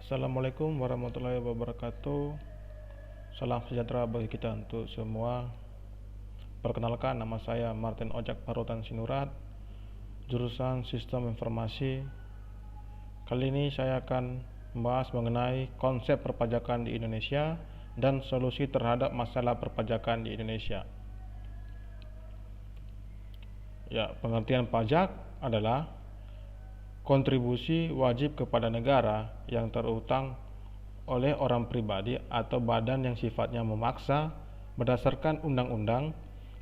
Assalamualaikum warahmatullahi wabarakatuh. Salam sejahtera bagi kita untuk semua. Perkenalkan, nama saya Martin Ojak Parutan Sinurat, jurusan Sistem Informasi. Kali ini saya akan membahas mengenai konsep perpajakan di Indonesia dan solusi terhadap masalah perpajakan di Indonesia. Ya, pengertian pajak adalah kontribusi wajib kepada negara yang terutang oleh orang pribadi atau badan yang sifatnya memaksa berdasarkan undang-undang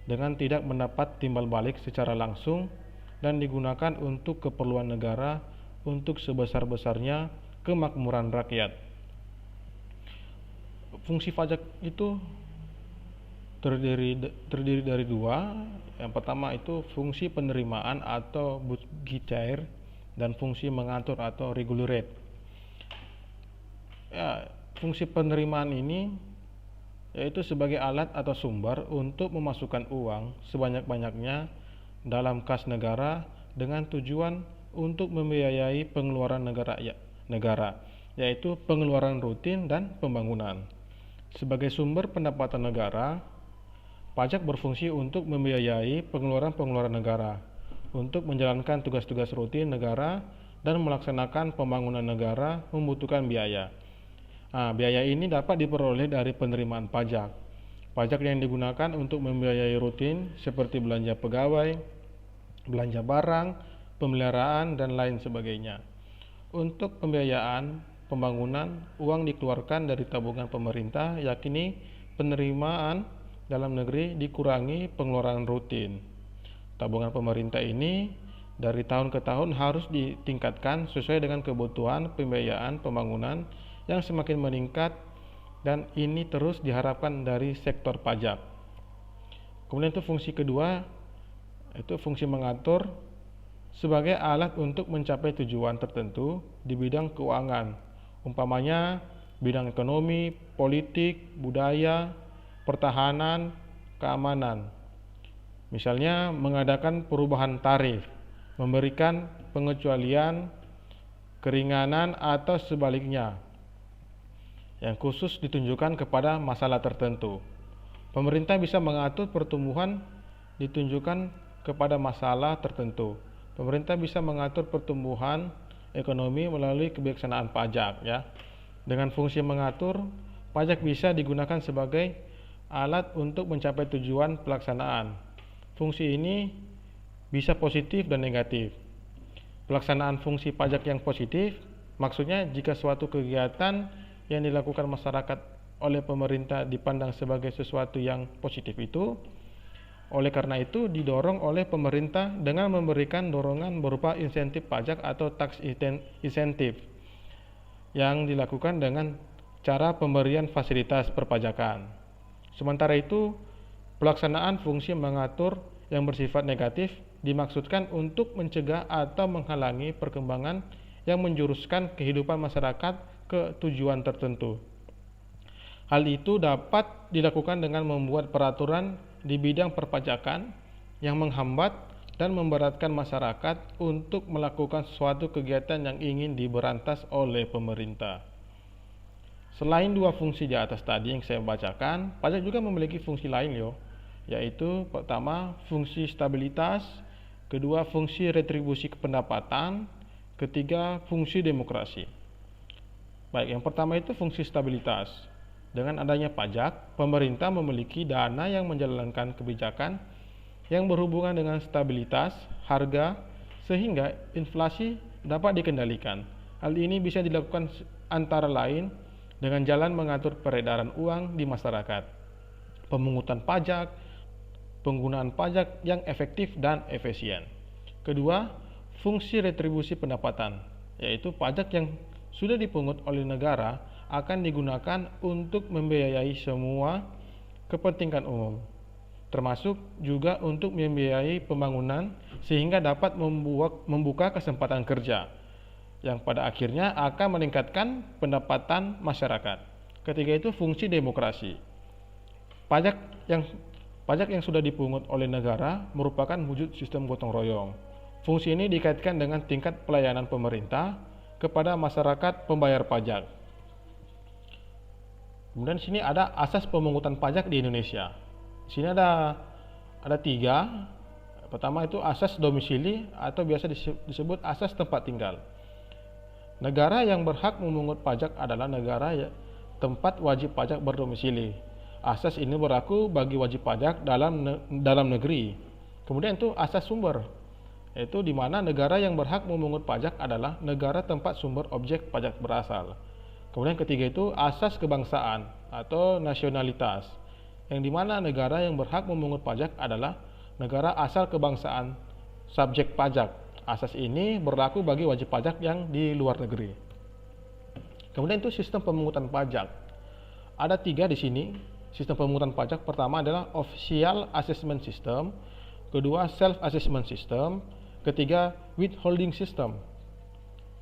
dengan tidak mendapat timbal balik secara langsung dan digunakan untuk keperluan negara untuk sebesar-besarnya kemakmuran rakyat. Fungsi pajak itu terdiri dari dua. Yang pertama itu fungsi penerimaan atau budi cair dan fungsi mengatur atau regulate. Ya, fungsi penerimaan ini yaitu sebagai alat atau sumber untuk memasukkan uang sebanyak-banyaknya dalam kas negara dengan tujuan untuk membiayai pengeluaran negara, yaitu pengeluaran rutin dan pembangunan. Sebagai sumber pendapatan negara, pajak berfungsi untuk membiayai pengeluaran negara, untuk menjalankan tugas-tugas rutin negara dan melaksanakan pembangunan negara membutuhkan biaya. Biaya ini dapat diperoleh dari penerimaan pajak. Pajak yang digunakan untuk membiayai rutin seperti belanja pegawai, belanja barang, pemeliharaan, dan lain sebagainya. Untuk pembiayaan pembangunan, uang dikeluarkan dari tabungan pemerintah, yakni penerimaan dalam negeri dikurangi pengeluaran rutin. Tabungan pemerintah ini dari tahun ke tahun harus ditingkatkan sesuai dengan kebutuhan pembiayaan pembangunan yang semakin meningkat, dan ini terus diharapkan dari sektor pajak. Kemudian itu fungsi kedua, itu fungsi mengatur sebagai alat untuk mencapai tujuan tertentu di bidang keuangan, umpamanya bidang ekonomi, politik, budaya, pertahanan, keamanan. Misalnya mengadakan perubahan tarif, memberikan pengecualian, keringanan, atau sebaliknya yang khusus ditunjukkan kepada masalah tertentu. Pemerintah bisa mengatur pertumbuhan ditunjukkan kepada masalah tertentu. Pemerintah bisa mengatur pertumbuhan ekonomi melalui kebijaksanaan pajak, ya. Dengan fungsi mengatur, pajak bisa digunakan sebagai alat untuk mencapai tujuan pelaksanaan. Fungsi ini bisa positif dan negatif. Pelaksanaan fungsi pajak yang positif maksudnya jika suatu kegiatan yang dilakukan masyarakat oleh pemerintah dipandang sebagai sesuatu yang positif itu, oleh karena itu didorong oleh pemerintah dengan memberikan dorongan berupa insentif pajak atau tax insentif yang dilakukan dengan cara pemberian fasilitas perpajakan. Sementara itu, pelaksanaan fungsi mengatur yang bersifat negatif dimaksudkan untuk mencegah atau menghalangi perkembangan yang menjuruskan kehidupan masyarakat ke tujuan tertentu. Hal itu dapat dilakukan dengan membuat peraturan di bidang perpajakan yang menghambat dan memberatkan masyarakat untuk melakukan suatu kegiatan yang ingin diberantas oleh pemerintah. Selain dua fungsi di atas tadi yang saya bacakan, pajak juga memiliki fungsi lain, yaitu pertama fungsi stabilitas, kedua fungsi retribusi pendapatan, ketiga fungsi demokrasi. Baik, yang pertama itu fungsi stabilitas. Dengan adanya pajak, pemerintah memiliki dana yang menjalankan kebijakan yang berhubungan dengan stabilitas harga sehingga inflasi dapat dikendalikan. Hal ini bisa dilakukan antara lain dengan jalan mengatur peredaran uang di masyarakat, pemungutan pajak, penggunaan pajak yang efektif dan efisien. Kedua, fungsi retribusi pendapatan, yaitu pajak yang sudah dipungut oleh negara akan digunakan untuk membiayai semua kepentingan umum, termasuk juga untuk membiayai pembangunan sehingga dapat membuka kesempatan kerja yang pada akhirnya akan meningkatkan pendapatan masyarakat. Ketiga itu fungsi demokrasi. Pajak yang sudah dipungut oleh negara merupakan wujud sistem gotong royong. Fungsi ini dikaitkan dengan tingkat pelayanan pemerintah kepada masyarakat pembayar pajak. Kemudian di sini ada asas pemungutan pajak di Indonesia. Di sini ada 3. Pertama itu asas domisili atau biasa disebut asas tempat tinggal. Negara yang berhak memungut pajak adalah negara tempat wajib pajak berdomisili. Asas ini berlaku bagi wajib pajak dalam negeri. Kemudian itu asas sumber, yaitu di mana negara yang berhak memungut pajak adalah negara tempat sumber objek pajak berasal. Kemudian ketiga itu asas kebangsaan atau nasionalitas, yang di mana negara yang berhak memungut pajak adalah negara asal kebangsaan subjek pajak. Asas ini berlaku bagi wajib pajak yang di luar negeri. Kemudian itu sistem pemungutan pajak. Ada 3 di sini. Sistem pemungutan pajak pertama adalah official assessment system, kedua self assessment system, ketiga withholding system.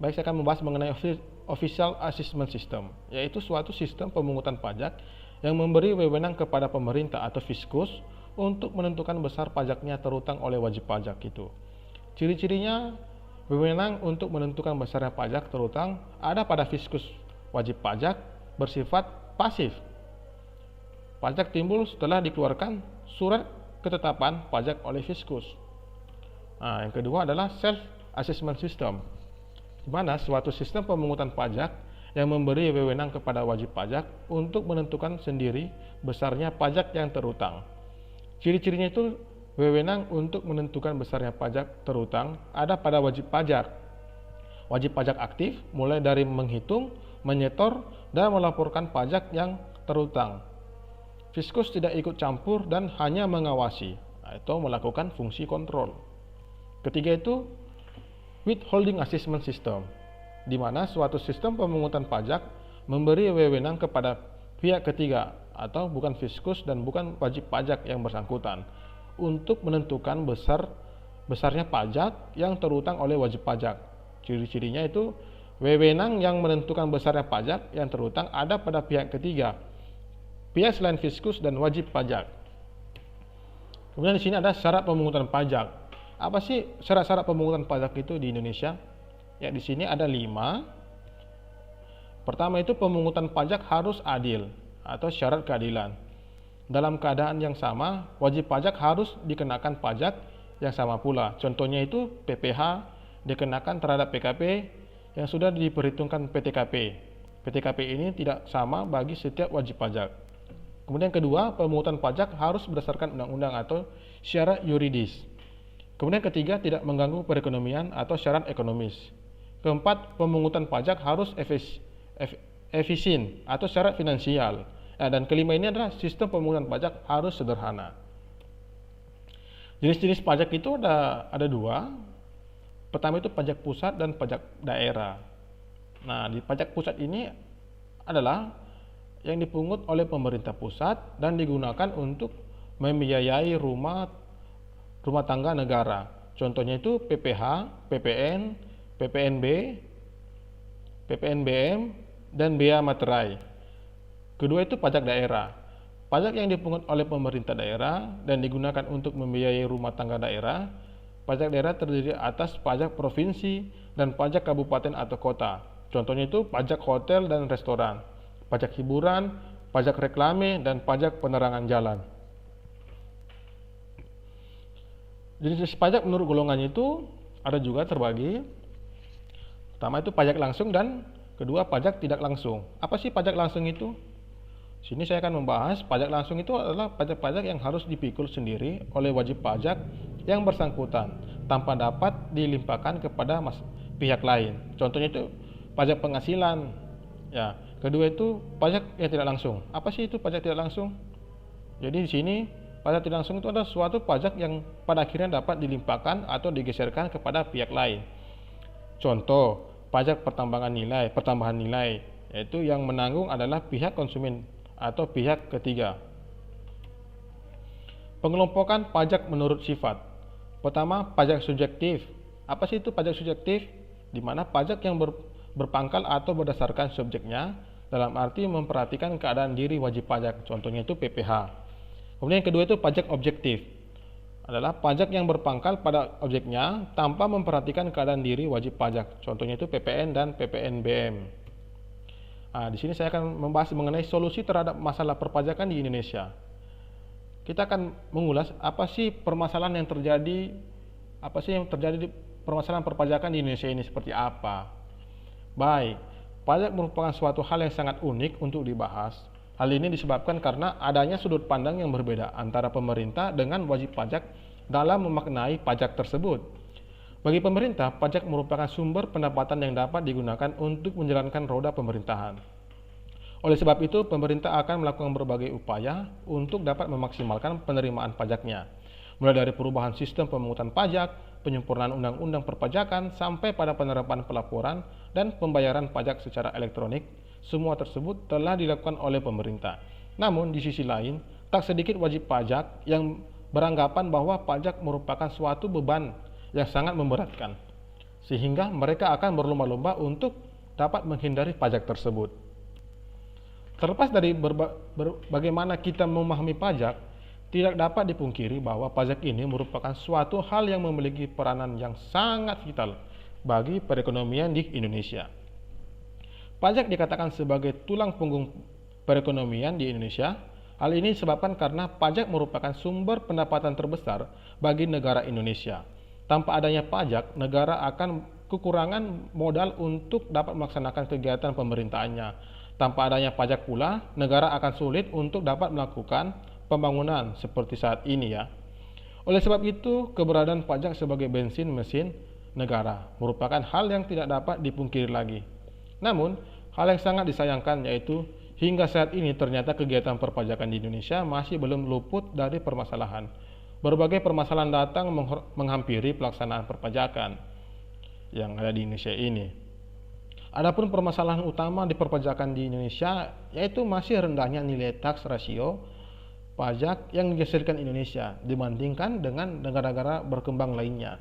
Baik, saya akan membahas mengenai official assessment system, yaitu suatu sistem pemungutan pajak yang memberi wewenang kepada pemerintah atau fiskus untuk menentukan besar pajaknya terutang oleh wajib pajak itu. Ciri-cirinya, wewenang untuk menentukan besarnya pajak terutang ada pada fiskus wajib pajak bersifat pasif. Pajak timbul setelah dikeluarkan surat ketetapan pajak oleh fiskus. Yang kedua adalah self assessment system, di mana suatu sistem pemungutan pajak yang memberi wewenang kepada wajib pajak untuk menentukan sendiri besarnya pajak yang terutang. Ciri-cirinya itu wewenang untuk menentukan besarnya pajak terutang ada pada wajib pajak. Wajib pajak aktif mulai dari menghitung, menyetor, dan melaporkan pajak yang terutang. Fiskus tidak ikut campur dan hanya mengawasi atau melakukan fungsi kontrol. Ketiga itu withholding assessment system, di mana suatu sistem pemungutan pajak memberi wewenang kepada pihak ketiga atau bukan fiskus dan bukan wajib pajak yang bersangkutan untuk menentukan besarnya pajak yang terutang oleh wajib pajak. Ciri-cirinya itu wewenang yang menentukan besarnya pajak yang terutang ada pada pihak ketiga, pihak selain fiskus dan wajib pajak. Kemudian di sini ada syarat pemungutan pajak. Apa sih syarat-syarat pemungutan pajak itu di Indonesia? Ya, di sini ada 5. Pertama itu pemungutan pajak harus adil atau syarat keadilan. Dalam keadaan yang sama, wajib pajak harus dikenakan pajak yang sama pula. Contohnya itu PPh dikenakan terhadap PKP yang sudah diperhitungkan PTKP. PTKP ini tidak sama bagi setiap wajib pajak. Kemudian kedua, pemungutan pajak harus berdasarkan undang-undang atau syarat yuridis. Kemudian ketiga, tidak mengganggu perekonomian atau syarat ekonomis. Keempat, pemungutan pajak harus efisien atau syarat finansial. Dan kelima ini adalah sistem pemungutan pajak harus sederhana. Jenis-jenis pajak itu ada 2. Pertama itu pajak pusat dan pajak daerah. Nah, di pajak pusat ini adalah yang dipungut oleh pemerintah pusat dan digunakan untuk membiayai rumah tangga negara. Contohnya itu PPh, PPN, PPNB, PPNBM, dan bea materai. Kedua itu pajak daerah. Pajak yang dipungut oleh pemerintah daerah dan digunakan untuk membiayai rumah tangga daerah. Pajak daerah terdiri atas pajak provinsi dan pajak kabupaten atau kota. Contohnya itu pajak hotel dan restoran, pajak hiburan, pajak reklame, dan pajak penerangan jalan. Jenis pajak menurut golongannya itu ada juga terbagi. Pertama itu pajak langsung dan kedua pajak tidak langsung. Apa sih pajak langsung itu? Sini saya akan membahas pajak langsung itu adalah pajak-pajak yang harus dipikul sendiri oleh wajib pajak yang bersangkutan tanpa dapat dilimpahkan kepada pihak lain. Contohnya itu pajak penghasilan. Ya, kedua itu pajak yang tidak langsung. Apa sih itu pajak tidak langsung? Jadi di sini pajak tidak langsung itu adalah suatu pajak yang pada akhirnya dapat dilimpahkan atau digeserkan kepada pihak lain. Contoh, pajak pertambahan nilai, yaitu yang menanggung adalah pihak konsumen atau pihak ketiga. Pengelompokan pajak menurut sifat. Pertama, pajak subjektif. Apa sih itu pajak subjektif? Di mana pajak yang berpangkal atau berdasarkan subjeknya, dalam arti memperhatikan keadaan diri wajib pajak. Contohnya itu PPh. Kemudian yang kedua itu pajak objektif. adalah pajak yang berpangkal pada objeknya tanpa memperhatikan keadaan diri wajib pajak. Contohnya itu PPN dan PPNBM. Nah, di sini saya akan membahas mengenai solusi terhadap masalah perpajakan di Indonesia. Kita akan mengulas apa sih permasalahan yang terjadi, di permasalahan perpajakan di Indonesia ini seperti apa. Baik, pajak merupakan suatu hal yang sangat unik untuk dibahas. Hal ini disebabkan karena adanya sudut pandang yang berbeda antara pemerintah dengan wajib pajak dalam memaknai pajak tersebut. Bagi pemerintah, pajak merupakan sumber pendapatan yang dapat digunakan untuk menjalankan roda pemerintahan. Oleh sebab itu, pemerintah akan melakukan berbagai upaya untuk dapat memaksimalkan penerimaan pajaknya, mulai dari perubahan sistem pemungutan pajak, penyempurnaan undang-undang perpajakan, sampai pada penerapan pelaporan dan pembayaran pajak secara elektronik. Semua tersebut telah dilakukan oleh pemerintah. Namun di sisi lain, tak sedikit wajib pajak yang beranggapan bahwa pajak merupakan suatu beban yang sangat memberatkan, sehingga mereka akan berlomba-lomba untuk dapat menghindari pajak tersebut. Terlepas dari bagaimana kita memahami pajak, tidak dapat dipungkiri bahwa pajak ini merupakan suatu hal yang memiliki peranan yang sangat vital bagi perekonomian di Indonesia. Pajak dikatakan sebagai tulang punggung perekonomian di Indonesia. Hal ini disebabkan karena pajak merupakan sumber pendapatan terbesar bagi negara Indonesia. Tanpa adanya pajak, negara akan kekurangan modal untuk dapat melaksanakan kegiatan pemerintahannya. Tanpa adanya pajak pula, negara akan sulit untuk dapat melakukan pembangunan seperti saat ini ya. Oleh sebab itu, keberadaan pajak sebagai bensin mesin negara merupakan hal yang tidak dapat dipungkiri lagi. Namun, hal yang sangat disayangkan yaitu hingga saat ini ternyata kegiatan perpajakan di Indonesia masih belum luput dari permasalahan. Berbagai permasalahan datang menghampiri pelaksanaan perpajakan yang ada di Indonesia ini. Adapun permasalahan utama di perpajakan di Indonesia yaitu masih rendahnya nilai tax ratio pajak yang dihasilkan Indonesia dibandingkan dengan negara-negara berkembang lainnya.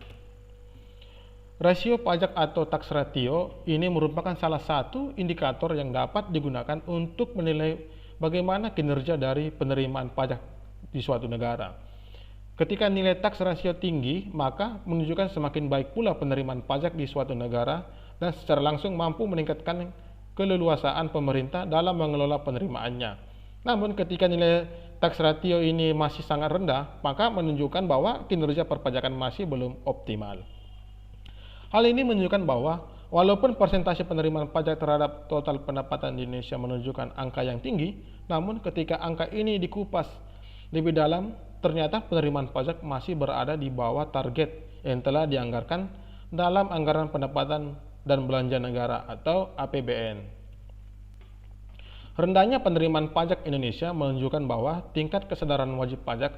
Rasio pajak atau tax ratio ini merupakan salah satu indikator yang dapat digunakan untuk menilai bagaimana kinerja dari penerimaan pajak di suatu negara. Ketika nilai tax ratio tinggi, maka menunjukkan semakin baik pula penerimaan pajak di suatu negara dan secara langsung mampu meningkatkan keleluasaan pemerintah dalam mengelola penerimaannya. Namun ketika nilai tax ratio ini masih sangat rendah, maka menunjukkan bahwa kinerja perpajakan masih belum optimal. Hal ini menunjukkan bahwa walaupun persentase penerimaan pajak terhadap total pendapatan di Indonesia menunjukkan angka yang tinggi, namun ketika angka ini dikupas lebih dalam, ternyata penerimaan pajak masih berada di bawah target yang telah dianggarkan dalam anggaran pendapatan dan belanja negara atau APBN. Rendahnya penerimaan pajak Indonesia menunjukkan bahwa tingkat kesadaran wajib pajak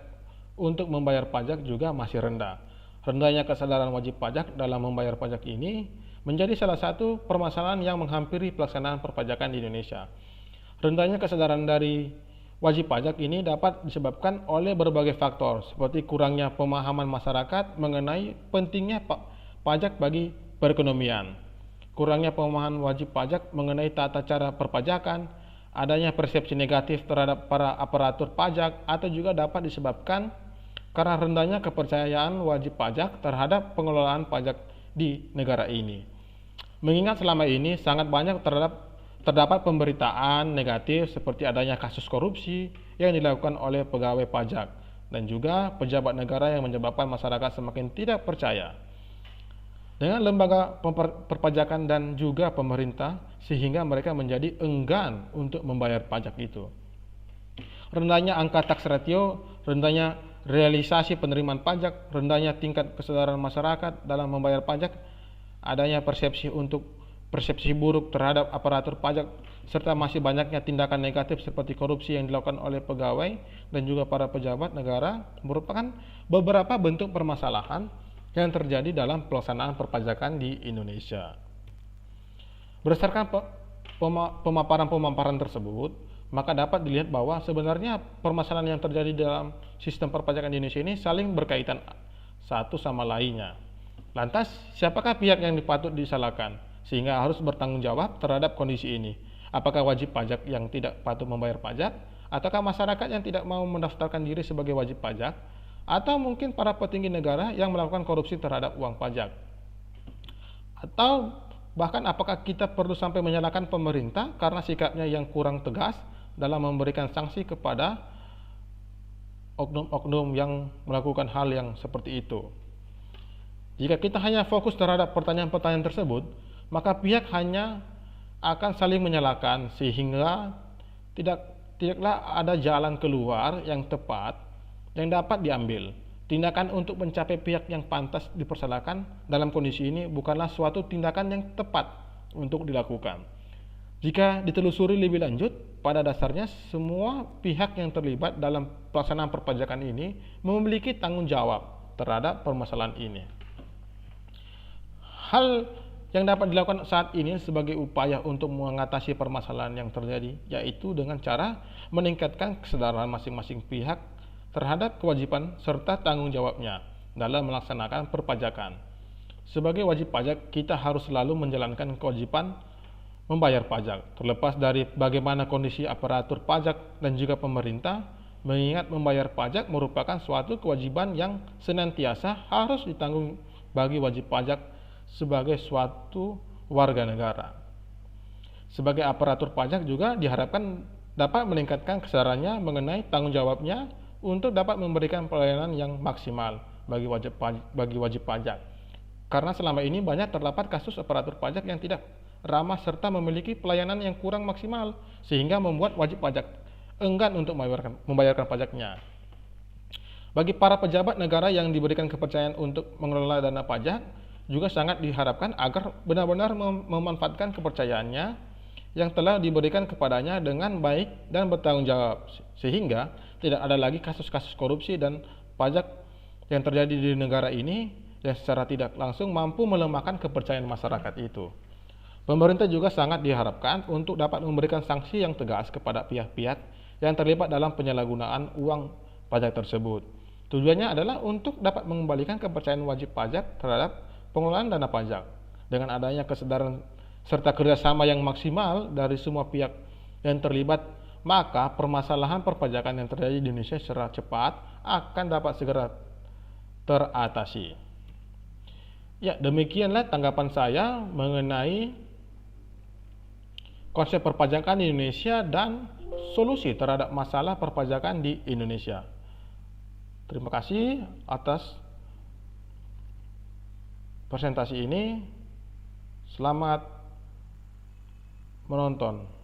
untuk membayar pajak juga masih rendah. Rendahnya kesadaran wajib pajak dalam membayar pajak ini menjadi salah satu permasalahan yang menghampiri pelaksanaan perpajakan di Indonesia. Rendahnya kesadaran dari wajib pajak ini dapat disebabkan oleh berbagai faktor seperti kurangnya pemahaman masyarakat mengenai pentingnya pajak bagi perekonomian, kurangnya pemahaman wajib pajak mengenai tata cara perpajakan, adanya persepsi negatif terhadap para aparatur pajak, atau juga dapat disebabkan karena rendahnya kepercayaan wajib pajak terhadap pengelolaan pajak di negara ini. Mengingat selama ini sangat banyak terdapat pemberitaan negatif seperti adanya kasus korupsi yang dilakukan oleh pegawai pajak dan juga pejabat negara yang menyebabkan masyarakat semakin tidak percaya dengan lembaga perpajakan dan juga pemerintah sehingga mereka menjadi enggan untuk membayar pajak itu. Rendahnya angka tax ratio, rendahnya realisasi penerimaan pajak, rendahnya tingkat kesadaran masyarakat dalam membayar pajak, adanya persepsi buruk terhadap aparatur pajak, serta masih banyaknya tindakan negatif seperti korupsi yang dilakukan oleh pegawai dan juga para pejabat negara merupakan beberapa bentuk permasalahan yang terjadi dalam pelaksanaan perpajakan di Indonesia. Berdasarkan pemaparan tersebut, maka dapat dilihat bahwa sebenarnya permasalahan yang terjadi dalam sistem perpajakan di Indonesia ini saling berkaitan satu sama lainnya. Lantas, siapakah pihak yang patut disalahkan sehingga harus bertanggung jawab terhadap kondisi ini? Apakah wajib pajak yang tidak patut membayar pajak, ataukah masyarakat yang tidak mau mendaftarkan diri sebagai wajib pajak, atau mungkin para petinggi negara yang melakukan korupsi terhadap uang pajak. Atau bahkan apakah kita perlu sampai menyalahkan pemerintah karena sikapnya yang kurang tegas dalam memberikan sanksi kepada oknum-oknum yang melakukan hal yang seperti itu. Jika kita hanya fokus terhadap pertanyaan-pertanyaan tersebut, maka pihak hanya akan saling menyalahkan sehingga tidaklah ada jalan keluar yang tepat yang dapat diambil. Tindakan untuk mencapai pihak yang pantas dipersalahkan dalam kondisi ini bukanlah suatu tindakan yang tepat untuk dilakukan. Jika ditelusuri lebih lanjut, pada dasarnya semua pihak yang terlibat dalam pelaksanaan perpajakan ini memiliki tanggung jawab terhadap permasalahan ini. Hal yang dapat dilakukan saat ini sebagai upaya untuk mengatasi permasalahan yang terjadi yaitu dengan cara meningkatkan kesadaran masing-masing pihak terhadap kewajiban serta tanggung jawabnya dalam melaksanakan perpajakan. Sebagai wajib pajak, kita harus selalu menjalankan kewajiban membayar pajak, terlepas dari bagaimana kondisi aparatur pajak dan juga pemerintah, mengingat membayar pajak merupakan suatu kewajiban yang senantiasa harus ditanggung bagi wajib pajak sebagai suatu warga negara. Sebagai aparatur pajak juga diharapkan dapat meningkatkan kesadarannya mengenai tanggung jawabnya untuk dapat memberikan pelayanan yang maksimal bagi wajib pajak. Karena selama ini banyak terdapat kasus aparatur pajak yang tidak ramah serta memiliki pelayanan yang kurang maksimal sehingga membuat wajib pajak enggan untuk membayarkan pajaknya. Bagi para pejabat negara yang diberikan kepercayaan untuk mengelola dana pajak juga sangat diharapkan agar benar-benar memanfaatkan kepercayaannya yang telah diberikan kepadanya dengan baik dan bertanggung jawab sehingga tidak ada lagi kasus-kasus korupsi dan pajak yang terjadi di negara ini yang secara tidak langsung mampu melemahkan kepercayaan masyarakat itu. Pemerintah juga sangat diharapkan untuk dapat memberikan sanksi yang tegas kepada pihak-pihak yang terlibat dalam penyalahgunaan uang pajak tersebut. Tujuannya adalah untuk dapat mengembalikan kepercayaan wajib pajak terhadap pengelolaan dana pajak. Dengan adanya kesadaran serta kerjasama yang maksimal dari semua pihak yang terlibat, maka permasalahan perpajakan yang terjadi di Indonesia secara cepat akan dapat segera teratasi. Ya, demikianlah tanggapan saya mengenai konsep perpajakan di Indonesia dan solusi terhadap masalah perpajakan di Indonesia. Terima kasih atas presentasi ini. Selamat menonton.